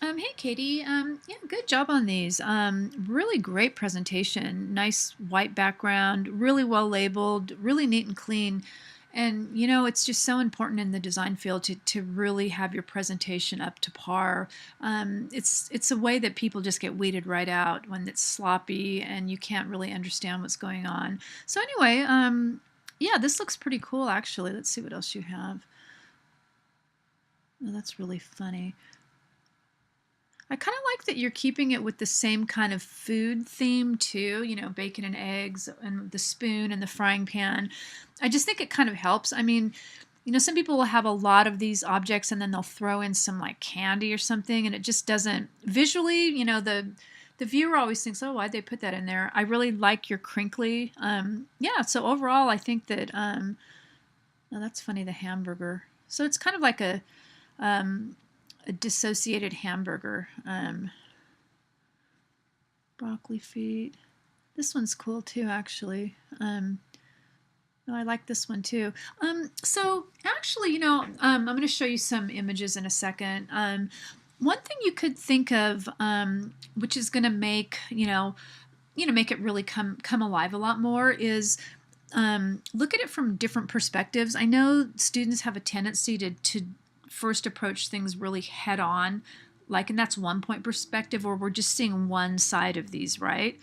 Hey Katie, yeah, good job on these. Really great presentation. Nice white background, really well labeled, really neat and clean. And it's just so important in the design field to really have your presentation up to par. It's a way that people just get weeded right out when it's sloppy and you can't really understand what's going on. So anyway, yeah, this looks pretty cool actually. Let's see what else you have. Oh, that's really funny. I kind of like that you're keeping it with the same kind of food theme too, bacon and eggs and the spoon and the frying pan. I just think it kind of helps. I mean, some people will have a lot of these objects and then they'll throw in some like candy or something and it just doesn't visually, the viewer always thinks, "Oh, why'd they put that in there?" I really like your crinkly. Yeah, so overall I think that oh, that's funny, the hamburger. So it's kind of like um, a dissociated hamburger. Broccoli feet. This one's cool too, actually. Oh, I like this one too. So actually, I'm going to show you some images in a second. One thing you could think of, which is going to make make it really come alive a lot more, is look at it from different perspectives. I know students have a tendency to first approach things really head on, and that's one point perspective, or we're just seeing one side of these, right?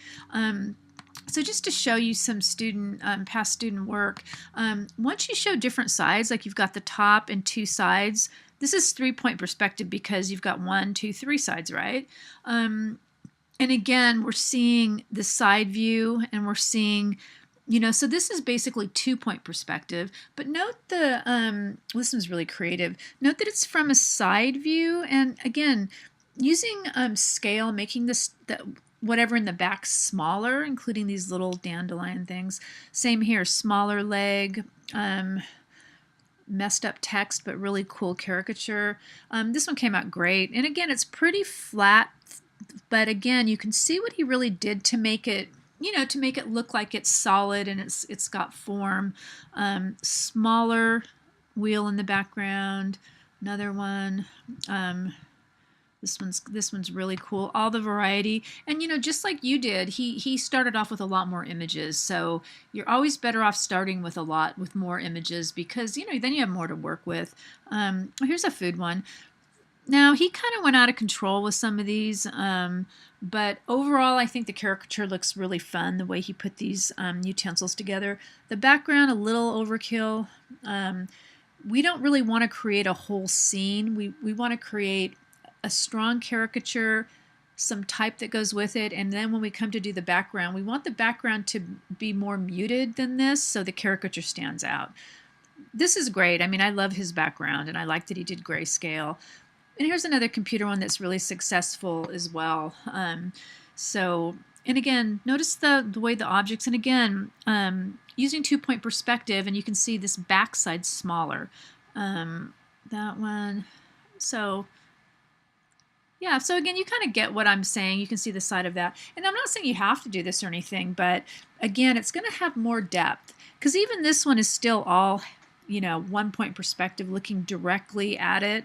So just to show you some past student work, once you show different sides, like you've got the top and two sides, this is 3-point perspective because you've got 1, 2, 3 sides, right? And again, we're seeing the side view and we're seeing, so this is basically 2-point perspective, but note this one's really creative. Note that it's from a side view. And again, using scale, making whatever in the back smaller, including these little dandelion things. Same here, smaller leg, messed up text, but really cool caricature. This one came out great. And again, it's pretty flat, but again, you can see what he really did to make it, to make it look like it's solid and it's got form. Smaller wheel in the background, another one. This one's really cool. All the variety, and just like you did, he started off with a lot more images. So you're always better off starting with with more images because then you have more to work with. Here's a food one. Now he kind of went out of control with some of these, but overall I think the caricature looks really fun the way he put these utensils together. The background a little overkill. We don't really want to create a whole scene. We want to create a strong caricature, some type that goes with it, and then when we come to do the background, we want the background to be more muted than this so the caricature stands out. This is great. I mean, I love his background and I like that he did grayscale. And here's another computer one that's really successful as well. And again, notice the way the objects, and again, using 2-point perspective, and you can see this backside smaller. That one. So yeah, so again, you kind of get what I'm saying. You can see the side of that. And I'm not saying you have to do this or anything, but again, it's going to have more depth because even this one is still all, 1-point perspective looking directly at it.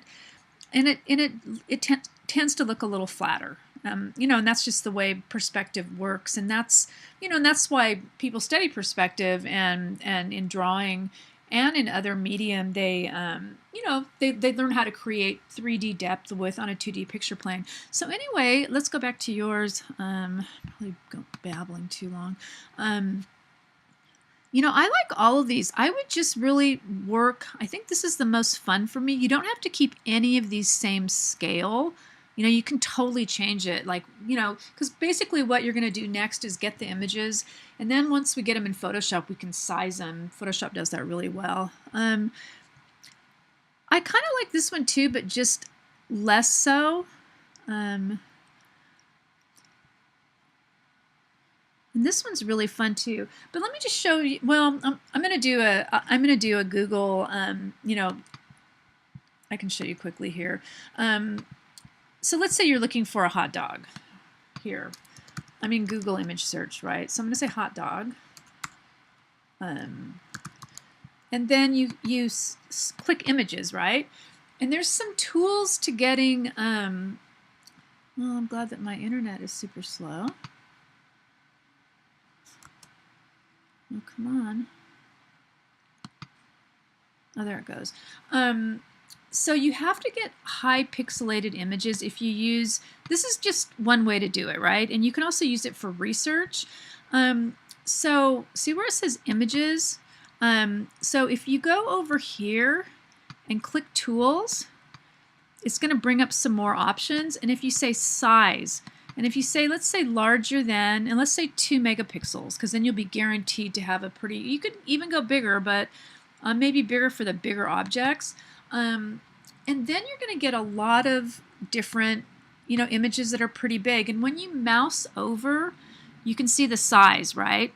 And it tends to look a little flatter. And that's just the way perspective works. And that's why people study perspective and in drawing and in other medium, they learn how to create 3D depth on a 2D picture plane. So anyway, let's go back to yours. Probably babbling too long. I like all of these. I would just really work. I think this is the most fun for me. You don't have to keep any of these same scale. You can totally change it. Because basically what you're going to do next is get the images. And then once we get them in Photoshop, we can size them. Photoshop does that really well. I kind of like this one too, but just less so. And this one's really fun too. But let me just show you. Well, I'm going to do a Google. I can show you quickly here. So let's say you're looking for a hot dog. Here, I'm in Google image search, right? So I'm going to say hot dog. And then you click images, right? And there's some tools to getting Well, I'm glad that my internet is super slow. Oh, come on. Oh, there it goes. So you have to get high pixelated images if you use, this is just one way to do it, right? And you can also use it for research. So see where it says images? So if you go over here and click tools, it's going to bring up some more options. And if you say size, and if you say, let's say larger than, and let's say 2 megapixels, because then you'll be guaranteed to have a pretty, you could even go bigger, but maybe bigger for the bigger objects. And then you're going to get a lot of different, images that are pretty big. And when you mouse over, you can see the size, right?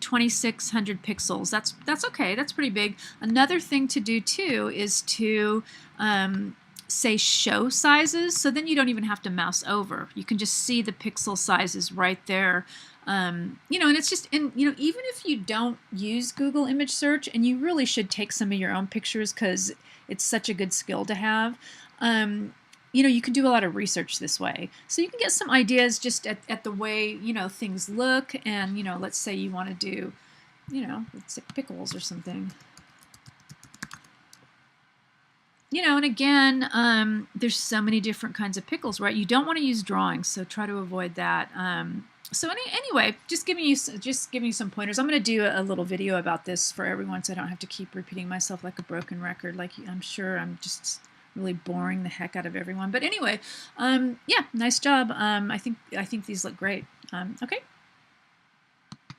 2600 pixels. That's okay. That's pretty big. Another thing to do too is to say show sizes, so then you don't even have to mouse over. You can just see the pixel sizes right there. And it's just, and even if you don't use Google image search, and you really should take some of your own pictures because it's such a good skill to have, you can do a lot of research this way. So you can get some ideas just at the way, things look, and, let's say you want to do, let's say pickles or something. And again, there's so many different kinds of pickles, right? You don't want to use drawings, so try to avoid that. So anyway, just giving you some pointers. I'm going to do a little video about this for everyone, so I don't have to keep repeating myself like a broken record. Like I'm sure I'm just really boring the heck out of everyone. But anyway, yeah, nice job. I think these look great. Okay.